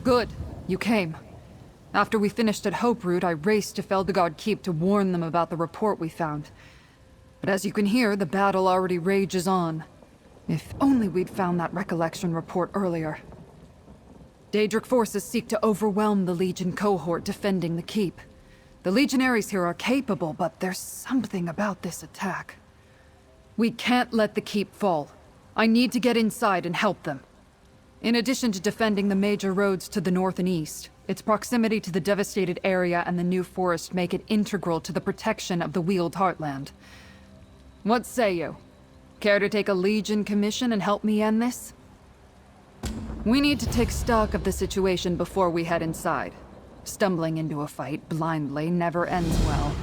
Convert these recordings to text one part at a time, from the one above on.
Good. You came. After we finished at Hope Root, I raced to Feldegard Keep to warn them about the report we found. But as you can hear, the battle already rages on. If only we'd found that recollection report earlier. Daedric forces seek to overwhelm the Legion cohort defending the Keep. The Legionaries here are capable, but there's something about this attack. We can't let the Keep fall. I need to get inside and help them. In addition to defending the major roads to the north and east, its proximity to the devastated area and the new forest make it integral to the protection of the Weald heartland. What say you? Care to take a Legion commission and help me end this? We need to take stock of the situation before we head inside. Stumbling into a fight blindly never ends well.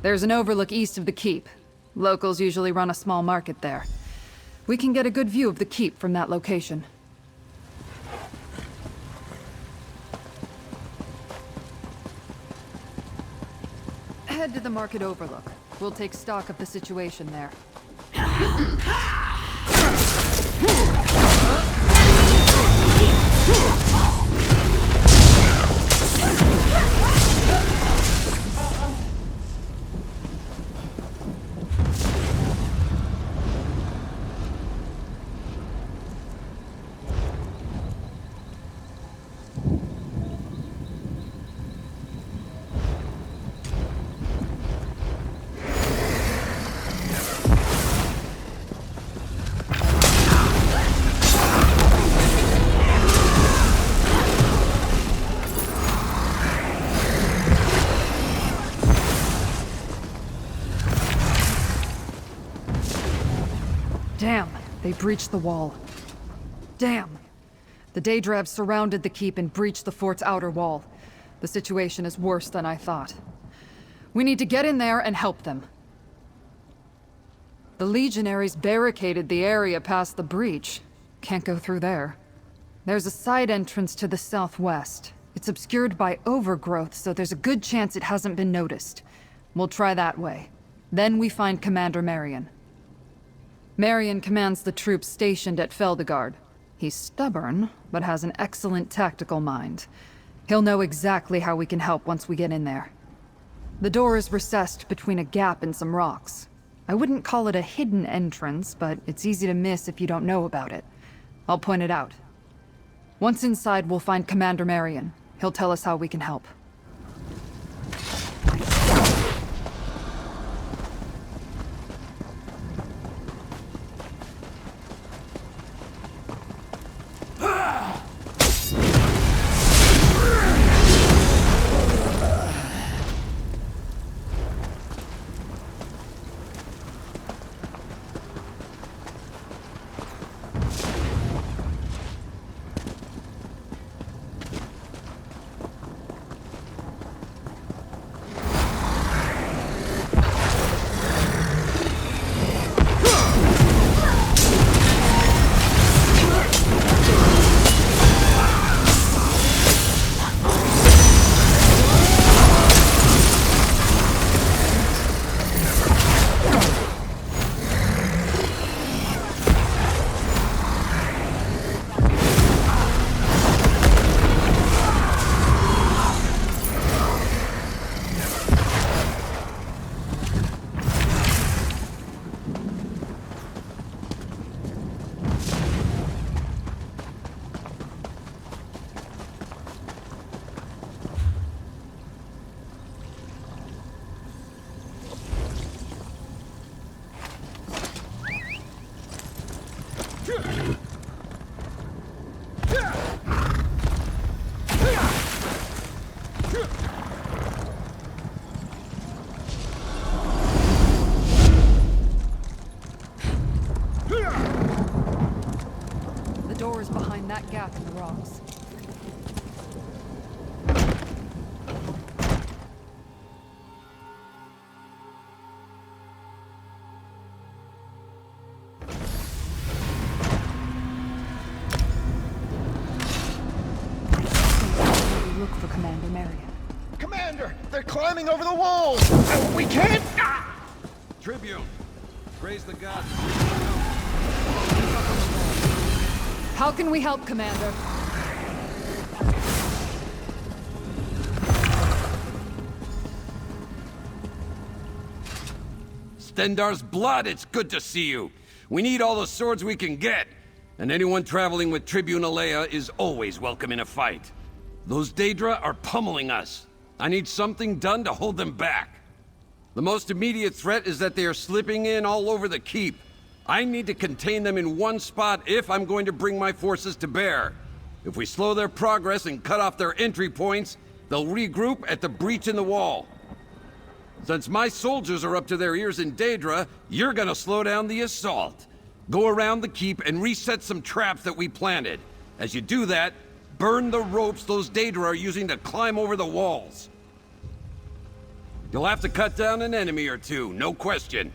There's an overlook east of the Keep. Locals usually run a small market there. We can get a good view of the Keep from that location. Head to the market overlook. We'll take stock of the situation there. Damn, they breached the wall. Damn. The Daedra surrounded the Keep and breached the fort's outer wall. The situation is worse than I thought. We need to get in there and help them. The Legionaries barricaded the area past the breach. Can't go through there. There's a side entrance to the southwest. It's obscured by overgrowth, so there's a good chance it hasn't been noticed. We'll try that way. Then we find Commander Marion. Marion commands the troops stationed at Feldegard. He's stubborn, but has an excellent tactical mind. He'll know exactly how we can help once we get in there. The door is recessed between a gap and some rocks. I wouldn't call it a hidden entrance, but it's easy to miss if you don't know about it. I'll point it out. Once inside, we'll find Commander Marion. He'll tell us how we can help. The door is behind that gap in the rocks. Look for Commander Marion. Commander! They're climbing over the walls! We can't... Tribune, praise the gods. How can we help, Commander? Stendarr's blood, it's good to see you. We need all the swords we can get, and anyone traveling with Tribune Alea is always welcome in a fight. Those Daedra are pummeling us. I need something done to hold them back. The most immediate threat is that they are slipping in all over the keep. I need to contain them in one spot if I'm going to bring my forces to bear. If we slow their progress and cut off their entry points, they'll regroup at the breach in the wall. Since my soldiers are up to their ears in Daedra, you're gonna slow down the assault. Go around the keep and reset some traps that we planted. As you do that, burn the ropes those Daedra are using to climb over the walls. You'll have to cut down an enemy or two, no question.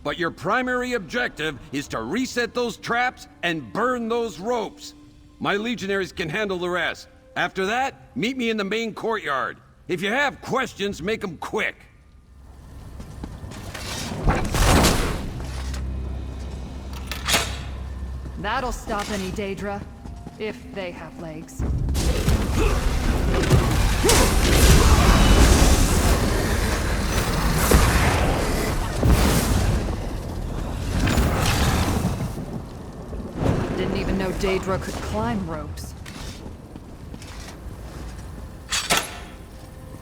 But your primary objective is to reset those traps and burn those ropes. My legionaries can handle the rest. After that, meet me in the main courtyard. If you have questions, make them quick. That'll stop any Daedra, if they have legs. Didn't even know Daedra could climb ropes.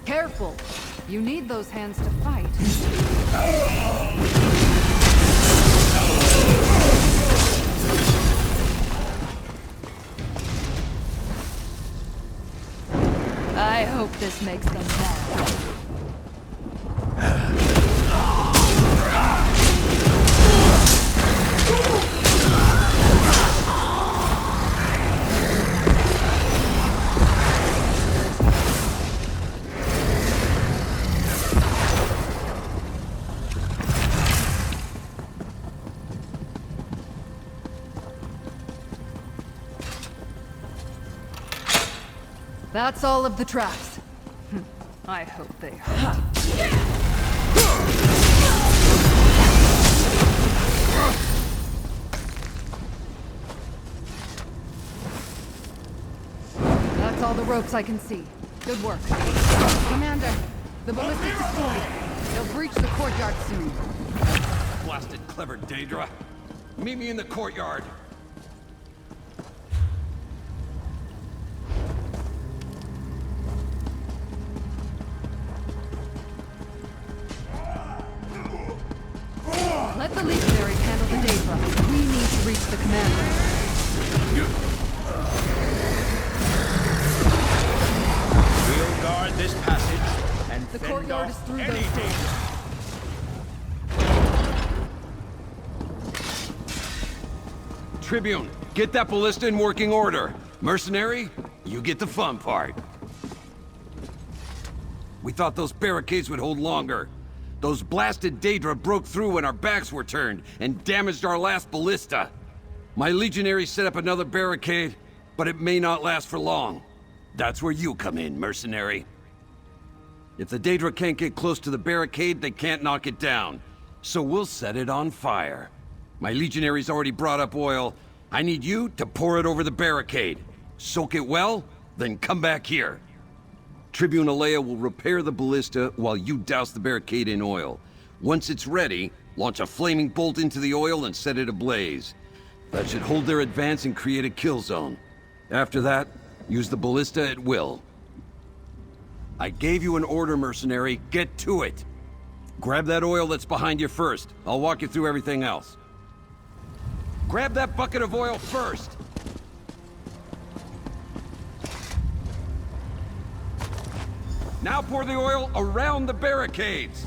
Careful! You need those hands to fight. I hope this makes them mad. That's all of the traps. I hope they hurt. That's all the ropes I can see. Good work. Commander, the ballistics deployed. They'll breach the courtyard soon. Blasted clever Daedra. Meet me in the courtyard. Let the legionaries handle the Daedra. We need to reach the commander. We'll guard this passage and The fend courtyard is off through any those danger. Tribune, get that ballista in working order. Mercenary, you get the fun part. We thought those barricades would hold longer. Those blasted Daedra broke through when our backs were turned and damaged our last ballista. My legionaries set up another barricade, but it may not last for long. That's where you come in, mercenary. If the Daedra can't get close to the barricade, they can't knock it down. So we'll set it on fire. My legionaries already brought up oil. I need you to pour it over the barricade. Soak it well, then come back here. Tribune Alea will repair the ballista while you douse the barricade in oil. Once it's ready, launch a flaming bolt into the oil and set it ablaze. That should hold their advance and create a kill zone. After that, use the ballista at will. I gave you an order, mercenary. Get to it. Grab that oil that's behind you first. I'll walk you through everything else. Grab that bucket of oil first. Now pour the oil around the barricades.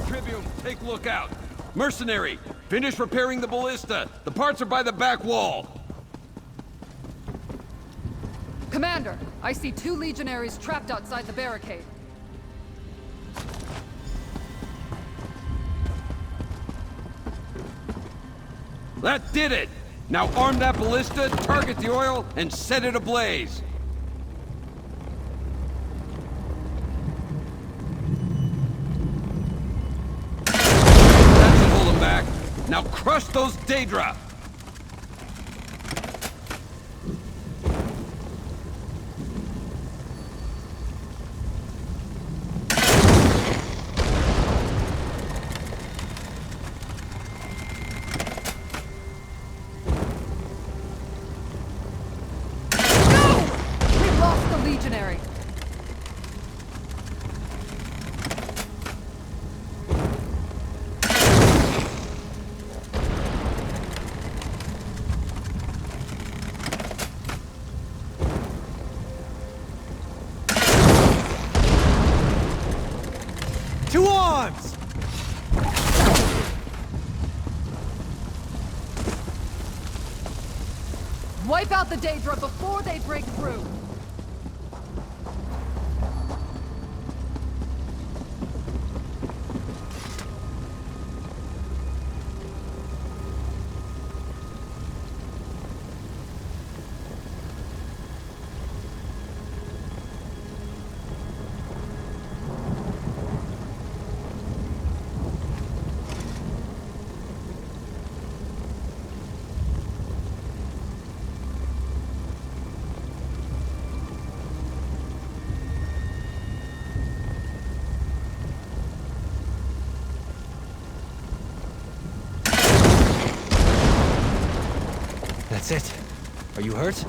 Tribune, take a look out. Mercenary, finish repairing the ballista. The parts are by the back wall. Commander, I see 2 legionaries trapped outside the barricade. That did it! Now arm that ballista, target the oil, and set it ablaze. Now crush those Daedra! Legionary. To arms! Wipe out the Daedra before they break through. That's it. Are you hurt?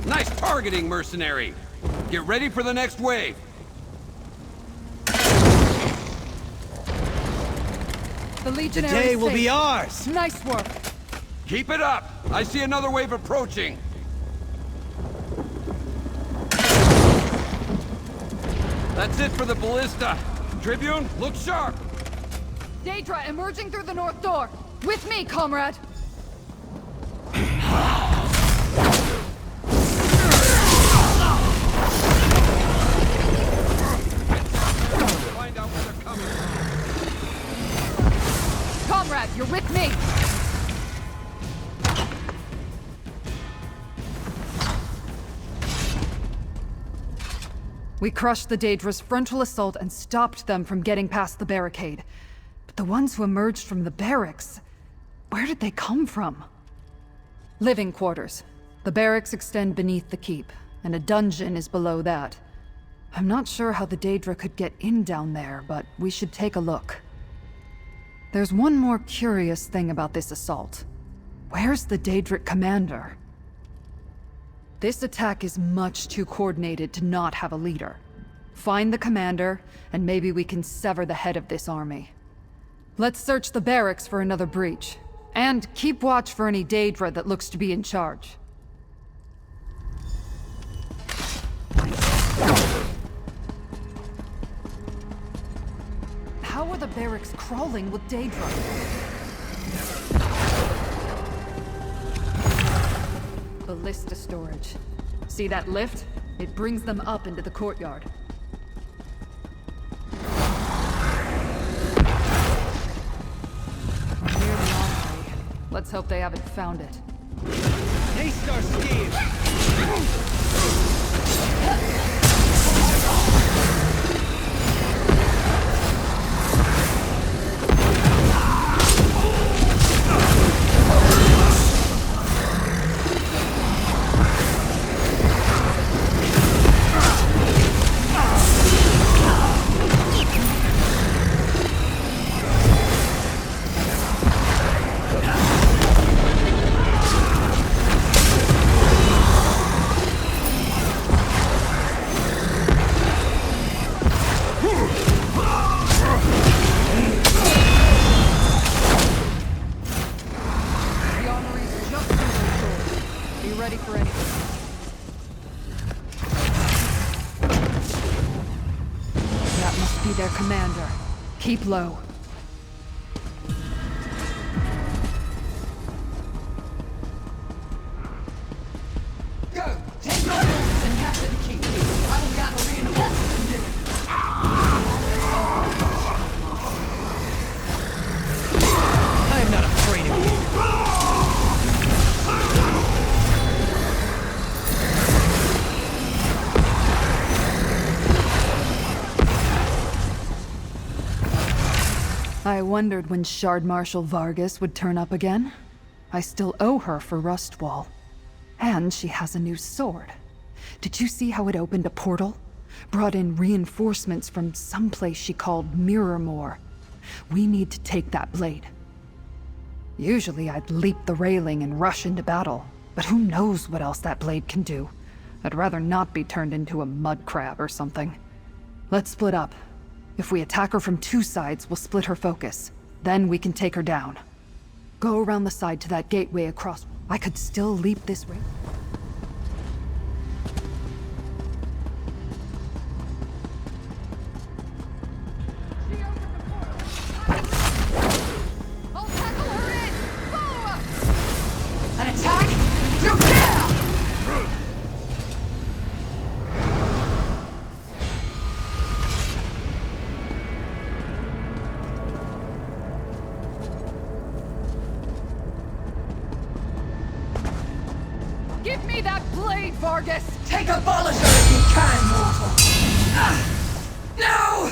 Nice targeting, mercenary! Get ready for the next wave! The Legionary Today is will be safe. ours! Nice work. Keep it up! I see another wave approaching! That's it for the ballista! Tribune, look sharp! Daedra emerging through the north door. With me, comrade. Find out where they're coming from. Comrade, you're with me. We crushed the Daedra's frontal assault and stopped them from getting past the barricade. But the ones who emerged from the barracks, where did they come from? Living quarters. The barracks extend beneath the keep, and a dungeon is below that. I'm not sure how the Daedra could get in down there, but we should take a look. There's one more curious thing about this assault. Where's the Daedric commander? This attack is much too coordinated to not have a leader. Find the commander, and maybe we can sever the head of this army. Let's search the barracks for another breach. And keep watch for any Daedra that looks to be in charge. How are the barracks crawling with Daedra? Ballista storage. See that lift? It brings them up into the courtyard. Near the armory. Let's hope they haven't found it. Haste our scheme! Their commander. Keep low. Go! Take no orders and capture the keep. I will gather reinforcements and I am not afraid of you! I wondered when Shard Marshal Vargas would turn up again. I still owe her for Rustwall. And she has a new sword. Did you see how it opened a portal? Brought in reinforcements from someplace she called Mirrormore. We need to take that blade. Usually I'd leap the railing and rush into battle, but who knows what else that blade can do. I'd rather not be turned into a mud crab or something. Let's split up. If we attack her from two sides, we'll split her focus. Then we can take her down. Go around the side to that gateway across. I could still leap this railing. I'll tackle her in! Follow us! An attack? You dare! Give me that blade, Vargas! Take abolish her if you can, mortal! No!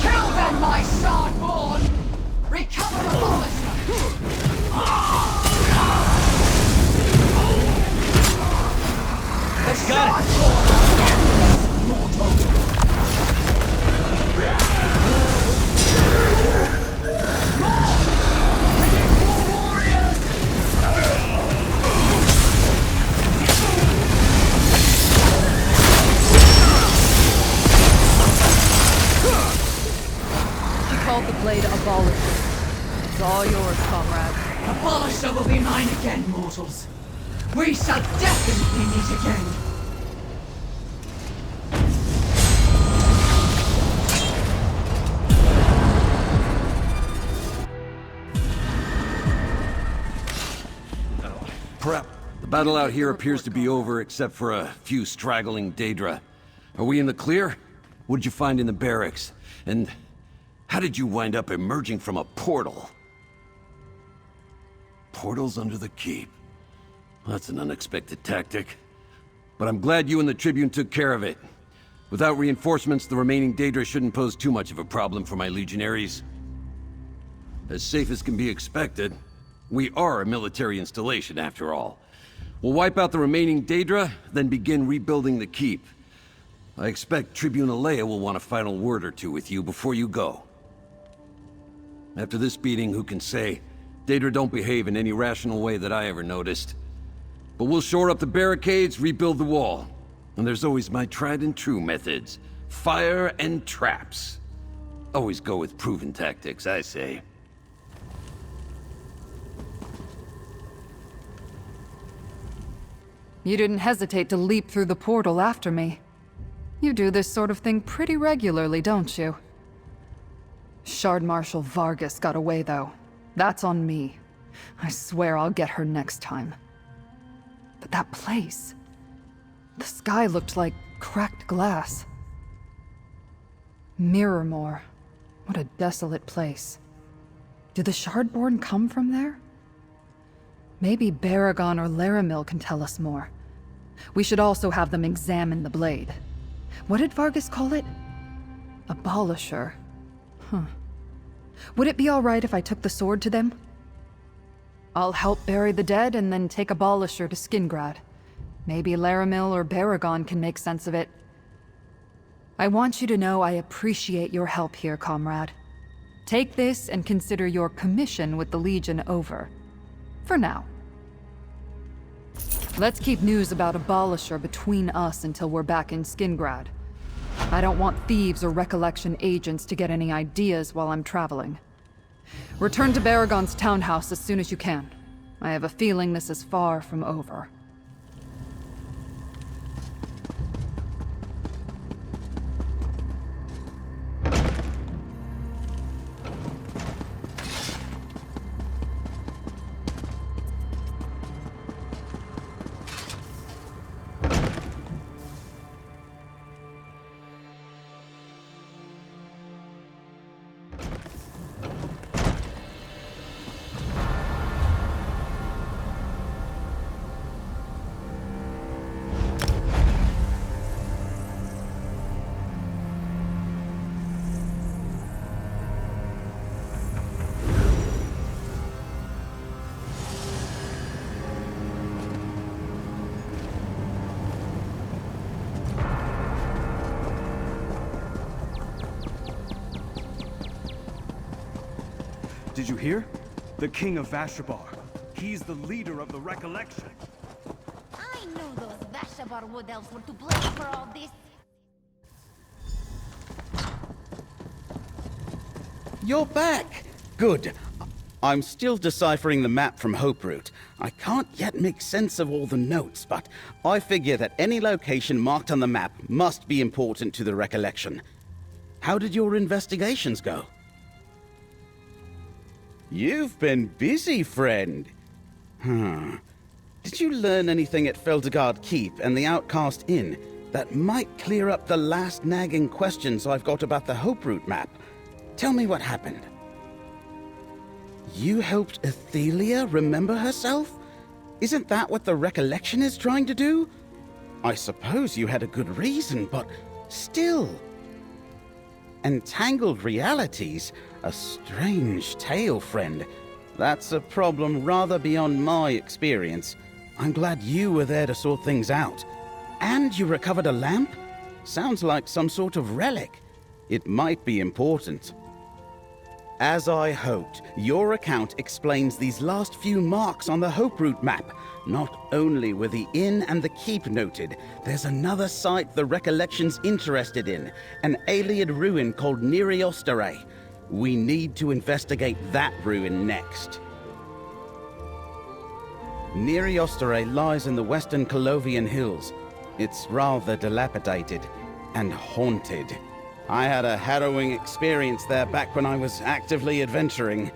Kill them, my Shardborn! Recover the Polisher! The Got it. Shardborn! Mortal! Called the blade Abolisher. It's all yours, comrade. The Polisher will be mine again, mortals. We shall definitely meet again. Prep. The battle out here appears to be over except for a few straggling Daedra. Are we in the clear? What did you find in the barracks? And how did you wind up emerging from a portal? Portals under the keep. That's an unexpected tactic. But I'm glad you and the Tribune took care of it. Without reinforcements, the remaining Daedra shouldn't pose too much of a problem for my legionaries. As safe as can be expected. We are a military installation, after all. We'll wipe out the remaining Daedra, then begin rebuilding the keep. I expect Tribune Alea will want a final word or two with you before you go. After this beating, who can say? Daedra don't behave in any rational way that I ever noticed. But we'll shore up the barricades, rebuild the wall. And there's always my tried and true methods. Fire and traps. Always go with proven tactics, I say. You didn't hesitate to leap through the portal after me. You do this sort of thing pretty regularly, don't you? Shard Marshal Vargas got away, though. That's on me. I swear I'll get her next time. But that place... the sky looked like cracked glass. Mirrormore. What a desolate place. Did the Shardborn come from there? Maybe Baragon or Laramil can tell us more. We should also have them examine the blade. What did Vargas call it? Abolisher. Huh. Would it be all right if I took the sword to them? I'll help bury the dead and then take Abolisher to Skingrad. Maybe Laramil or Baragon can make sense of it. I want you to know I appreciate your help here, comrade. Take this and consider your commission with the Legion over. For now. Let's keep news about Abolisher between us until we're back in Skingrad. I don't want thieves or Recollection agents to get any ideas while I'm traveling. Return to Baragon's townhouse as soon as you can. I have a feeling this is far from over. Did you hear? The king of Vashabar. He's the leader of the Recollection. I knew those Vashabar Wood Elves were to blame for all this. You're back! Good. I'm still deciphering the map from Hope Route. I can't yet make sense of all the notes, but I figure that any location marked on the map must be important to the Recollection. How did your investigations go? You've been busy, friend. Did you learn anything at Feldergard Keep and the Outcast Inn that might clear up the last nagging questions I've got about the Hope Route map? Tell me what happened. You helped Athelia remember herself? Isn't that what the Recollection is trying to do? I suppose you had a good reason, but still. Entangled realities? A strange tale, friend. That's a problem rather beyond my experience. I'm glad you were there to sort things out. And you recovered a lamp? Sounds like some sort of relic. It might be important. As I hoped, your account explains these last few marks on the Hope Route map. Not only were the inn and the keep noted, there's another site the Recollection's interested in, an Ayleid ruin called Neriostare. We need to investigate that ruin next. Neriostare lies in the western Colovian hills. It's rather dilapidated and haunted. I had a harrowing experience there back when I was actively adventuring.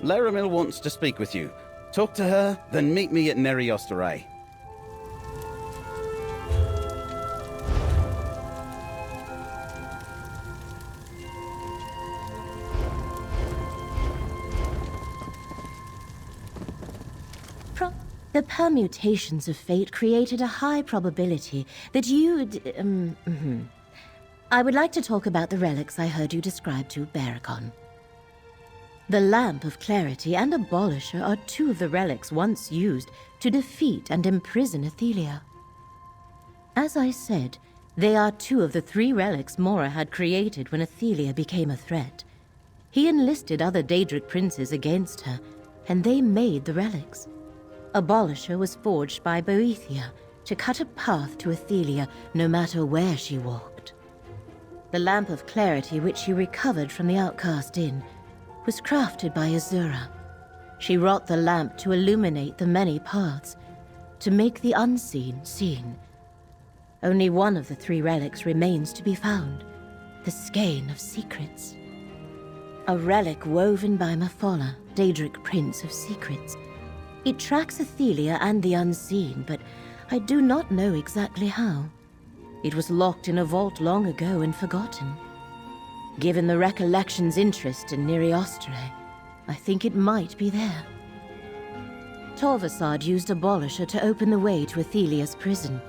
Laramil wants to speak with you. Talk to her, then meet me at Neriostare. The permutations of fate created a high probability that you'd... I would like to talk about the relics I heard you describe to Baragon. The Lamp of Clarity and Abolisher are two of the relics once used to defeat and imprison Athelia. As I said, they are two of the three relics Mora had created when Athelia became a threat. He enlisted other Daedric princes against her, and they made the relics. Abolisher was forged by Boethia to cut a path to Athelia no matter where she walked. The Lamp of Clarity, which she recovered from the Outcast Inn, was crafted by Azura. She wrought the lamp to illuminate the many paths, to make the unseen seen. Only one of the three relics remains to be found, the Skein of Secrets. A relic woven by Mafola, Daedric Prince of Secrets. It tracks Athelia and the unseen, but I do not know exactly how. It was locked in a vault long ago and forgotten. Given the Recollection's interest in Neriostare, I think it might be there. Torvasad used Abolisher to open the way to Athelia's prison.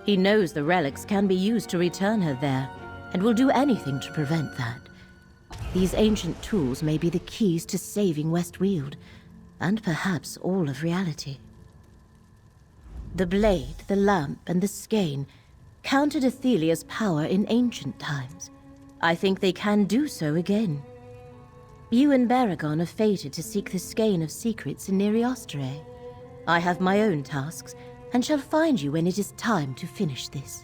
He knows the relics can be used to return her there, and will do anything to prevent that. These ancient tools may be the keys to saving West Weald, and perhaps all of reality. The blade, the lamp, and the skein countered Athelia's power in ancient times. I think they can do so again. You and Baragon are fated to seek the Skein of Secrets in Neriostare. I have my own tasks, and shall find you when it is time to finish this.